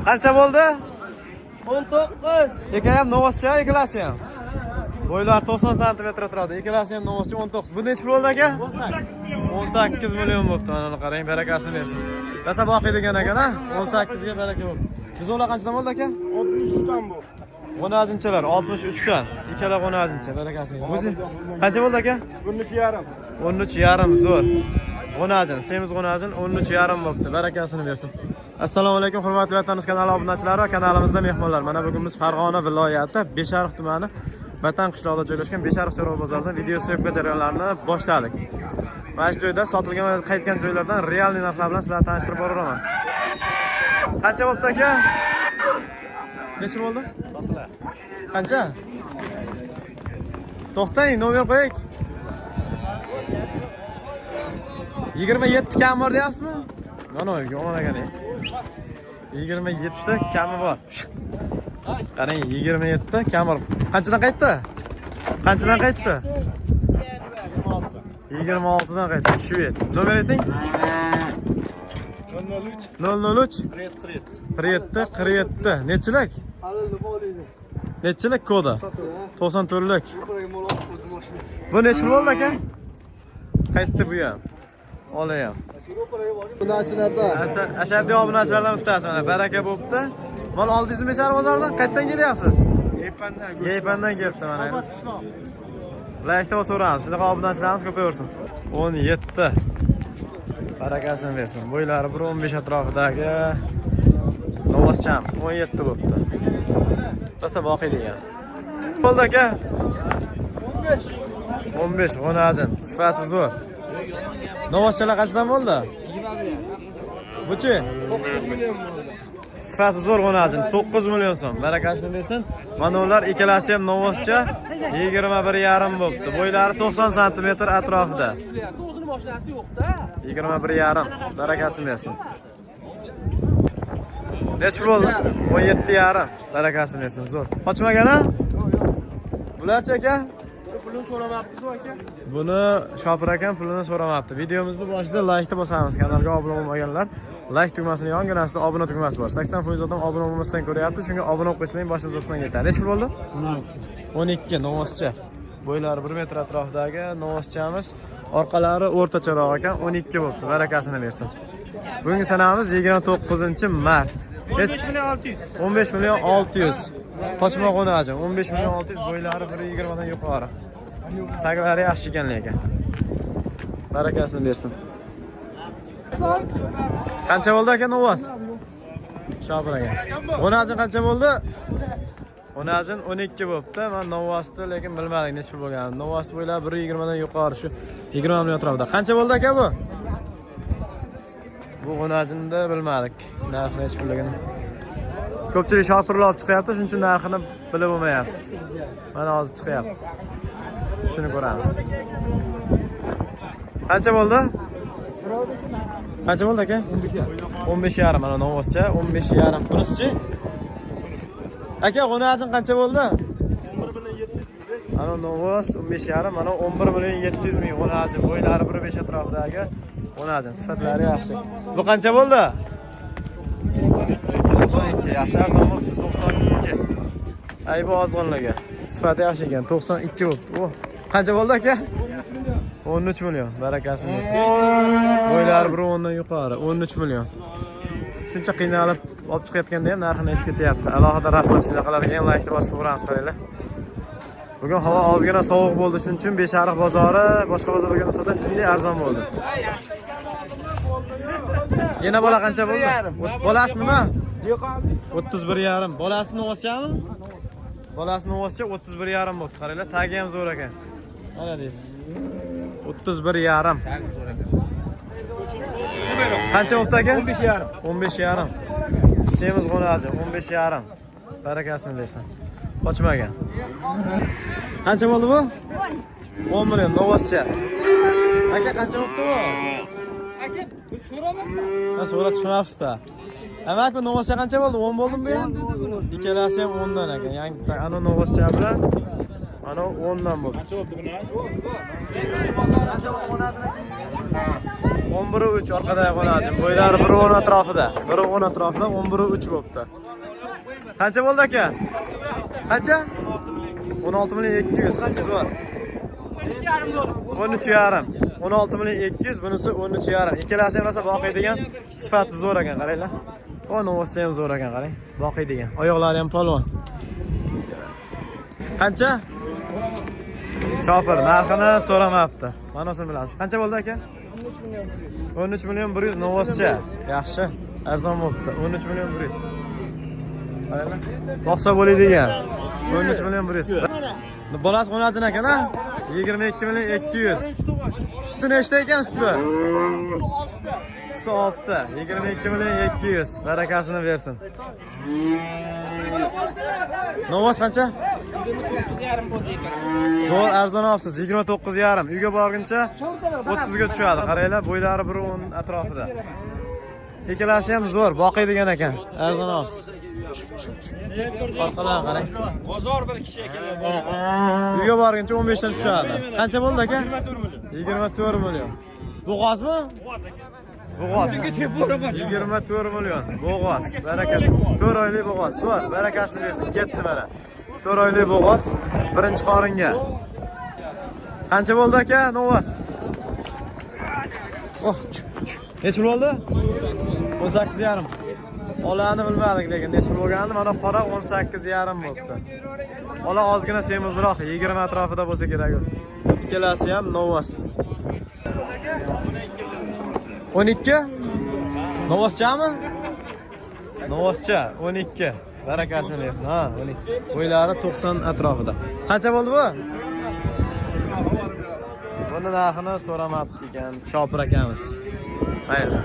Qancha bo'ldi? 19. Aka ham novoscha, ikkalasi ham. Bo'ylar 90 sm turadi. Ikkalasi ham novoscha 19. Bu necha pul bo'ldi aka? 18 million bo'pti. Mana qarang, barakasini bersin. Rasa boqiy degan ekan-a? 18 ga baraka bo'pti. Buzoqlar qanchadan bo'ldi aka? 63 dan bu. G'onajinchalar 63 dan. Ikkala g'onajincha barakasini bersin. Qancha bo'ldi aka? 13,5. 13,5 zo'r. G'onajin, semiz g'onajin 13,5 bo'pti. Barakasini bersin. Assalomu alaykum hurmatli vatandosh kanali obunachilari va kanalimizda mehmonlar. Mana bugun biz Farg'ona viloyati Beshariq tumani Vatan qishlog'ida joylashgan Beshariq So'rov bozoridan video syomka jarayonlarini boshladik. Mana shu joyda sotilgan va qaytgan joylardan realniy narxlar bilan sizlarni tanishtirib boraman. Qancha bo'pti aka? Necha bo'ldi? Qancha? To'xtang, nomer qo'ying. 27 kam bor deyapsizmi? Mana yomon ekan. 27 kami bor. Qarang, 27 kam bor. Qanchadan qaytdi? Qanchadan qaytdi? 26 dan qaytdi. Shved. Nomer ayting. 003 47 Nechilik? Nechilik ko'di? 94lik. Bu necha pul bo'ldi aka? Qaytdi bu ham. Olayam. Bunachilardan. Ashaddiy obunachilardan bittasi mana baraka bo'pti. Mana oldingiz Beshariq bozoridan qayerdan kelyapsiz? Yeypandan kelibdi mana. Laykda so'ramiz. Shunaqa obunachilarimiz ko'paversin. 17. Barakasini bersin. Bo'ylari 1.15 atrofidagi novoschamiz 17 bo'pti. Rosa boqiy degan. Bo'ldi aka? 15 g'onajin. Sifati zo'r. Novoschalar qanchadan bo'ldi? 21. Buchi? 9 million bo'ldi. Sifati zo'r g'onajin 9 million so'm. Barakasini bersin. Mana ular ikkalasi ham novoscha 21,5 bo'pti. Bo'ylari 90 sm atrofida. O'zini mashinasi yo'q-da. 21,5. Barakasini bersin. Necha bo'ldi? 17,5. Barakasini bersin, zo'r. Qochmagan-a? Bularchi aka? Pulini so'ramabsiz aka. Buni Shopir akam pulini so'ramabdi. Videomizni boshida like bosamiz. Kanalga obuna bo'lmaganlar like tugmasini yonginasida obuna tugmasi bor. 80% odam obuna bo'lmasdan ko'ryapti. Shunga obuna bo'lib qo'ysang boshimiz osmonga yetadi. Necha pul bo'ldi? 12 novoscha. Bo'ylari 1 metr atrofidagi novoschamiz. Orqalari o'rtacharoq ekan, 12 bo'pti. Barakasini bersin. Bugungi sanamiz 29-mart. 15 million 600. 15 million 600. Qochma g'onajin 15 million 600, bo'ylari 1.20 dan yuqori. Taglari yaxshi ekan lekin. Barakasini bersin. Qancha bo'ldi aka novos? Shopir aka. G'onajin qancha bo'ldi? G'onajin 12 bo'pti. Men novosni lekin bilmadik necha pul bo'lganini. Novos bo'ylari 1.20 dan yuqori, shu 20 million atrofida. Qancha bo'ldi aka bu? Bu g'onajinni bilmadik. Narxi necha pulligini. Ko'pchilik shopirlar olib chiqyapti, shuning uchun narxini bilib bo'lmayapti. Mana hozir chiqyapti. Shuni ko'ramiz. Qancha bo'ldi? Qancha bo'ldi aka? 15,5 mana novoscha 15,5. Bunisi-chi? Aka, g'onajin qancha bo'ldi? 1 million 700. Mana novos 15,5, mana 11 million 700 ming g'onajin. Bo'ylari 1.5 atrofidagi g'onajin. Sifatlari yaxshi. Bu qancha bo'ldi? 92. Yaxshi arzon bo'pti. 92. Ay bu ozg'inlarga. Sifati yaxshi ekan. 92 bo'pti. O, qancha bo'ldi aka? 13 million. Barakasini bersin. Bo'ylari 1.10 dan yuqori. 13 million. Shuncha qiynalib olib chiqayotganda ham narxini aytib ketyapti. Alohida rahmat shunaqalarga ham like bosib qo'yamiz qaranglar. Bugun havo ozgina sovuq bo'ldi, shuning uchun Beshariq bozori boshqa bozorlarga nisbatan jiddiy arzon bo'ldi. Yana bola qancha bo'ldi? Bolasi nima? 31,5. Bolasi novoschami? Bolasi novoscha 31,5 bo'ldi. Qaranglar, tagi ham zo'r ekan. Mana deysiz. 31,5. Qancha bo'pti aka? 15,5. 15,5. Semiz g'onajin 15,5. Barakasini bersin. Qochmagan. Qancha bo'ldi bu? 10 million novoscha. Aka qancha bo'pti bu? Aka, so'ramabman. Ha, so'rab chiqmabsiz-da. Demak bu novoscha qancha bo'ldi? 10 bo'ldimi bu ham? Ikkalasi ham 10 dan ekan. Yangi ana novoscha bilan Mana 10 dan bo'ldi. Qancha bo'ldi buni? 11.3 orqadagi qonajim. Bo'ylari 1.10 atrofida. 1.10 atrofida 11.3 bo'libdi. Qancha bo'ldi aka? Qancha? 16.200 siz bor. 13.5. 16.200 bunisi 13.5. Ikkalasi ham rosa boqiydigan sifati zo'r ekan, qaranglar. O, novoscha ham zo'r ekan, qarang. Boqiydigan. Oyoqlari ham polvon. Qancha? Chopir narxini so'ramabdi. Mana shuni bilamiz. Qancha bo'ldi aka? 13 million 100 novoscha. Yaxshi. Arzon bo'libdi. 13 million 100. Qaranglar. Boqsa bo'ladigan. 13 million 100. Bolasi qo'najin ekan-a? 22 million 200. Suti nechta ekan suti? Suti 6 ta. 22 million 200. Barakasini bersin. Novos qancha? 29.5 bo'ldi ekan. Zo'r arzon olibsiz. 29.5. Uyga borguncha 30 ga tushadi. Qaranglar, bo'ylari 1.10 atrofida. Ikkalasi ham zo'r, boqiydigan ekan. Arzon olibsiz. Orqalarga qarang. Bozor bir kishi ekan. Uyga borguncha 15 dan tushadi. Qancha bo'ldi aka? 24 million. Bo'g'ozmi? Bo'g'oz. 24 million. Bo'g'oz. Barakasi. 4 oylik bo'g'oz. Zo'r, barakasini bersin. Ketdi mana. 4 oylik bo'g'oz. Birinchi qoringa. Qancha bo'ldi aka? Novas. Oh, nech pul bo'ldi? 18.5. Olani bilmadik lekin nech pul bo'lganini mana qora 18.5 bo'libdi. Ola ozgina semizroq 20 atrofida bo'lsa kerak. Ikkalasi ham Novas. 12? Novoschami? Novoscha 12. Barakasini bersin. Ha, 12. Bo'ylari 90 atrofida. Qancha bo'ldi bu? Buni narxini so'ramabdi ekan Shopir akamiz. Mayli.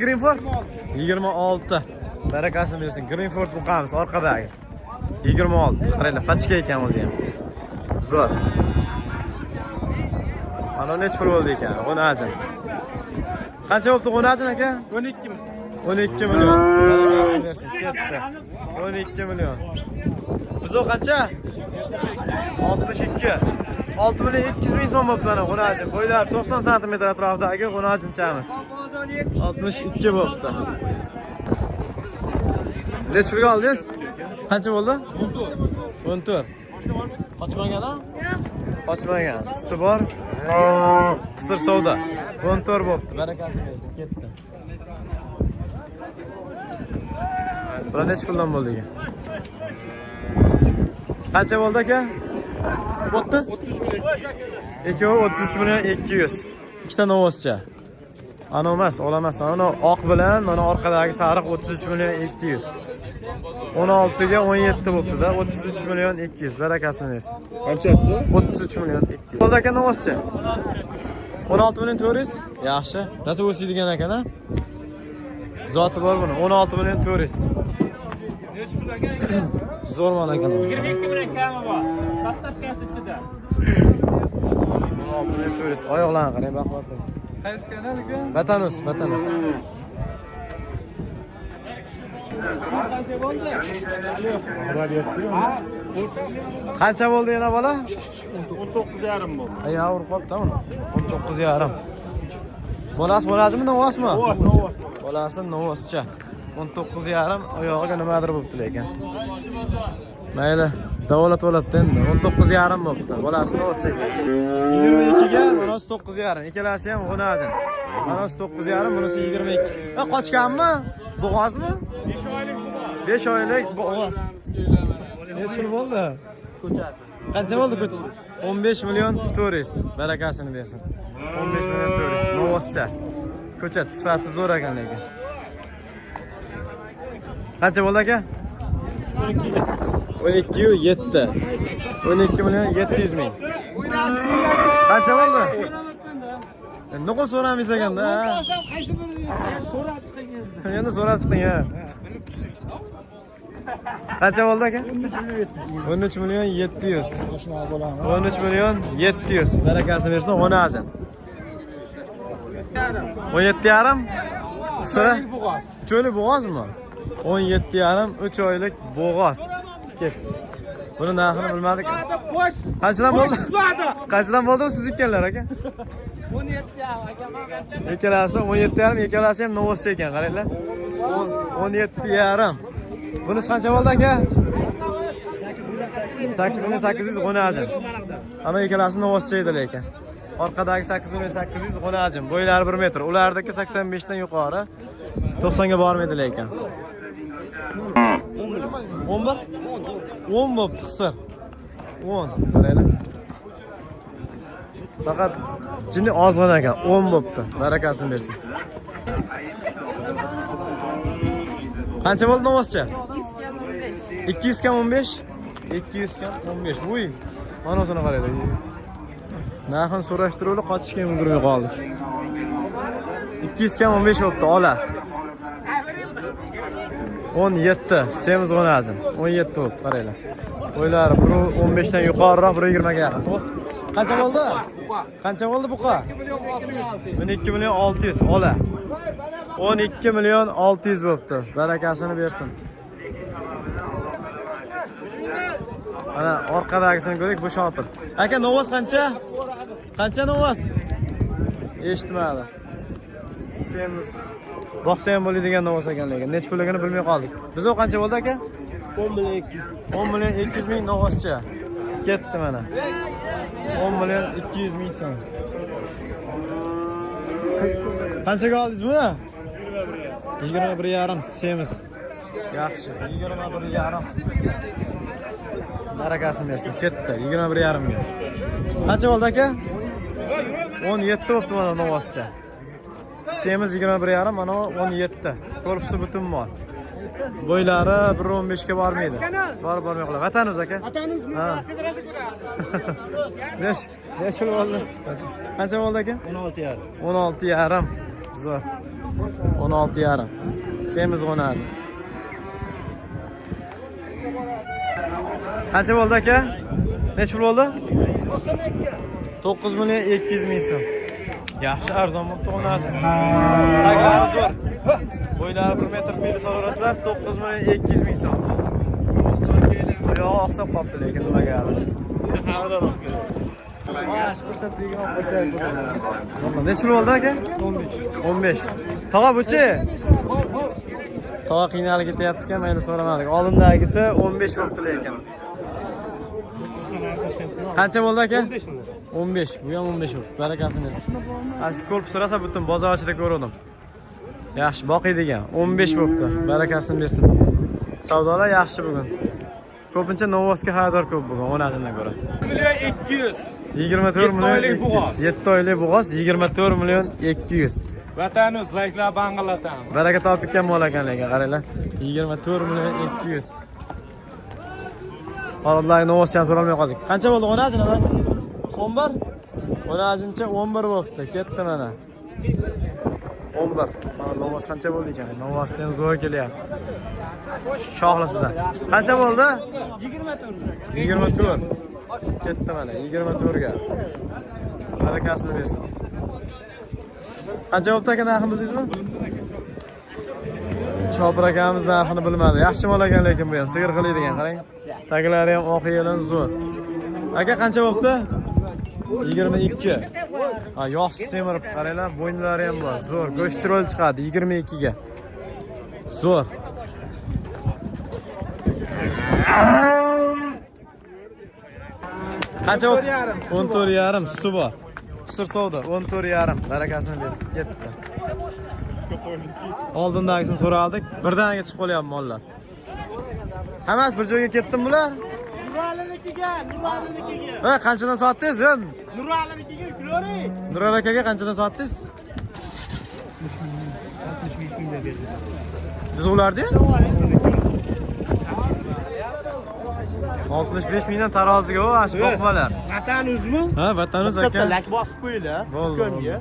Greenford 26. Barakasini bersin. Greenford buqamiz orqadagi. 26. Qaranglar, pachka ekan o'zi ham. Zo'r. Mana nech pul bo'ldi ekan? Qo'najin. Qancha bo'libdi qo'najin aka? 12 million. 12 million. Barakasini bersin. Ketdi. 12 million. Bizo qancha? 62. 6 million 200 ming so'm bo'libdi mana qo'najin. Bo'ylari 90 sm atrofidagi qo'najinchamiz. 62 bo'libdi. Nech pulga oldingiz? Qancha bo'ldi? 14. Qochmagan-a? Qochmagan. Suti bor. Qisir savdo. 14 bo'libdi. Barakasi bersin. Ketdi. Bular nech puldan bo'ldi ekan? Qancha bo'ldi aka? 30? Ikkovi 33 million 200. Ikkita novoscha. Ana emas, olamas. Ana oq bilan mana orqadagi sariq 33 million 200. 16 ga 17 bo'libdi-da, 33 million 200. Barakasini bersin. Qancha bu? 33 million 200. Bo'ldi aka novoscha. 16 million 400. Yaxshi. Nasib o'siydigan ekan-a? Zoti bor buni. 16 million 400. Zo'r mana ekan. 22 million kami bor. Dastavkasi ichida. 16 million 400. Oyoqlarni qarang, baquvvat. Qaysi kanal ekan? Vatanus. Qancha bo'ldi? Qancha bo'ldi yana bola? 19.5 bo'ldi. Ay, avr qoldi uni. 19.5. Bolasi bo'ladimi, novosmi? Novos. Bolasi novoscha. 19.5 oyog'iga nimadir bo'pti lekin. Mayli, davolat bo'ladi endi. 19.5 bo'pti. Bolasi novoscha. 22 ga, bunisi 9.5. Ikkalasi ham g'unajin. Bunisi 9.5, bunisi 22. Qochganmi? Bo'g'ozmi? 5 oylik bo'g'oz. 5 oylik bo'g'oz. Nech pul bo'ldi? Ko'chati. Qancha bo'ldi ko'ch? 15 million 400. Barakasini bersin. 15 million 400. Novoscha. Ko'chat sifati zo'r ekan lekin. Qancha bo'ldi aka? 12.7. 12 million 700 ming. Qancha bo'ldi? Nima so'ramaysiz ekanda? Qaysi birini so'rab chiqing. Endi so'rab chiqing ha. Qancha bo'ldi aka? 13 million 700. 13 million 700. Barakasini bersin, o'najin. 17.5. Qisira? Cho'li bo'g'ozmi? 17.5, 3 oylik bo'g'oz. Ketdi. Buni narxini bilmadik. Boş. Qanchadan bo'ldi? Ularda. Qanchadan bo'ldi siz yutganlar aka? 17 ya. Aka Ikkalasi 17,5, ikkalasi ham novoscha ekan, qaranglar. 17,5. Bunisi qancha bo'ldi aka? 8800 g'unajin. Ana ikkalasi novoscha edi lekin. Orqadagi 8800 g'unajin. Bo'ylari 1 metr. Ulardagi 85 dan yuqori. 90 ga bormaydi lekin. 11? 10 bo'pti qisir. 10. Qaranglar. Faqat jini ozg'in ekan. 10 bo'pti. Barakasini bersin. Qancha bo'ldi novoscha? 200 kam 15. 200 kam 15. Voy. Mana shuni qaranglar. Narxini so'rashtiruvli qochishga ulgurmay qoldik. 200 kam 15 bo'pti, ola. 17, semiz g'onazin. 17 bo'pti, qaranglar. Bo'ylari 15 dan yuqoriroq, 120 ga yaqin. Qancha bo'ldi? Qancha bo'ldi buqa? 12 million 600, ola. 12 million 600 bo'pti. Barakasini bersin. Ana orqadagisini ko'rak, bu shopir. Aka, novos qancha? Qancha novos? Eshitmadi. Semiz boqsa ham bo'ladigan novos ekan lekin. Nech pulligini bilmay qoldik. Biz o qancha bo'ldi aka? 10 million 200. 10 million 200 ming novoscha. Ketdi mana. 10 million 200 ming so'm. Qanchaga oldingiz buni? 21,5 semiz. Yaxshi. 21,5. Barakasini bersin. Ketdi. 21,5 ga. Qancha bo'ldi aka? 17 bo'pti mana novoscha. Semiz 21,5, mana 17. Korpusi butun mol. Bo'ylari 1.15 ga bormaydi. Bormay qoladi. Vatanimiz aka? Vatanimizmi? Ha. Necha bo'ldi? Qancha bo'ldi aka? 16,5. 16,5. Zo'r. 16,5. Semiz g'onazi. Qancha bo'ldi aka? Necha pul bo'ldi? 9 million 200 ming so'm. Yaxshi arzon bo'pti g'onazi. Taglari zo'r. Bo'ylari 1 metr beli solarasizlar, 9 million 200 ming so'm. Oyog'i oqsab qolibdi lekin nimaga hali. Maash ko'rsatuvga olib qo'ysangiz bo'ladi. Necha pul bo'ldi aka? 15. Tog'a buchi? Tog'a qiynalib ketyapti-ku, mayli so'ramadik. Oldindagisi 15 bo'pti lekin. Qancha bo'ldi aka? 15. Bu ham 15 bo'pti. Barakasini bersin. Aslida korpus surasa butun bozor ichida ko'rdim. Yaxshi boqiydigan. 15 bo'pti. Barakasini bersin. Savdolar yaxshi bugun. Ko'pincha Novosga xaridor ko'p bugun, 10dan ko'ra. 24 million 24 million 200. 200. 7 oylik bo'g'oz 24 million 200. Vatanimiz vayklar banglatamiz. Baraka topgan mol ekan lekin, qaranglar. 24 million 200. Hozirlar Novosdan so'ralmay qoldik. Qancha bo'ldi 10 aka? 11. 10-chi 11 bo'pti. Ketdi mana. 11. Mana Novos qancha bo'ldi ekan? Novosdan zo'r kelyapti. Shoxlasida. Qancha bo'ldi? 24. 24. Ketdi mana 24 ga. Barakasini bersin. Qancha bo'pti aka, narxini bildingizmi? Chopir akamiz narxini bilmadi. Yaxshi mol ekan lekin bu ham sigir qiladigan, qarang. Taglari ham oq yelan zo'r. Aka qancha bo'pti? 22. Ha, yosh semirib qaranglar, bo'ynlari ham bor. Zo'r, go'shtirol chiqadi 22 ga. Zo'r. Qancha bo'pti? 14,5 suti bor. Qisir savdo 14,5. Barakasini bersin. Ketdi. Oldindagisini so'raldik. Birdaniga chiqib qolyapti mollar. Hammasi bir joyga ketdim bular. Nuralinikiga. Ha, qanchadan sotdingiz? Nuralinikiga kulori. Nural akaga qanchadan sotdingiz? 65 mingga berdi. Biz ularni 65 mingdan taroziga o, ash boqmalar. Vatanimizmi? Ha, vatanimiz aka. Lak bosib qo'yinglar. Bo'ldi.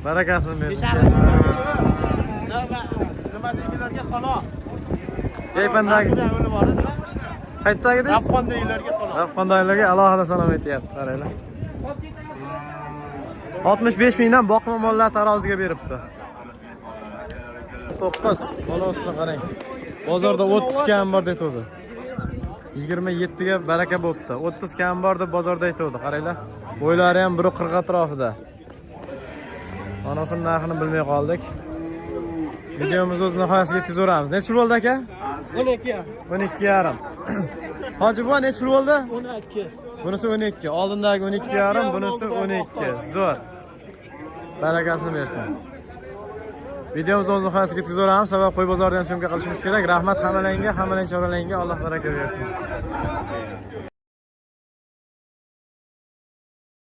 Barakasini bersin. Nima deylarga salom. Kayfandagi. Qaytdagidingiz? Afg'ondagilarga salom. Afg'ondagilarga alohida salom aytyapti, qaranglar. 65 mingdan boqma mollar taroziga beribdi. 9. Mana o'sini qarang. Bozorda 30 kam bor deb turdi. 27 ga baraka bo'pti. 30 kam bor deb bozorda aytuvdi. Qaranglar. Bo'ylari ham 1.40 atrofida. Onasining narxini bilmay qoldik. Videomizni o'z nihoyasiga yetkazaveramiz. Necha pul bo'ldi aka? 12. 12,5. Hoji buva necha pul bo'ldi? 12. Bunisi 12. Oldindagi 12,5, bunisi 12. Zo'r. Barakasini bersin. Videomizni o'z nihoyasiga yetkazaveramiz. Sabab qo'y bozoridan syomka qilishimiz kerak. Rahmat hammalarga, hammaning choralariga. Alloh baraka bersin.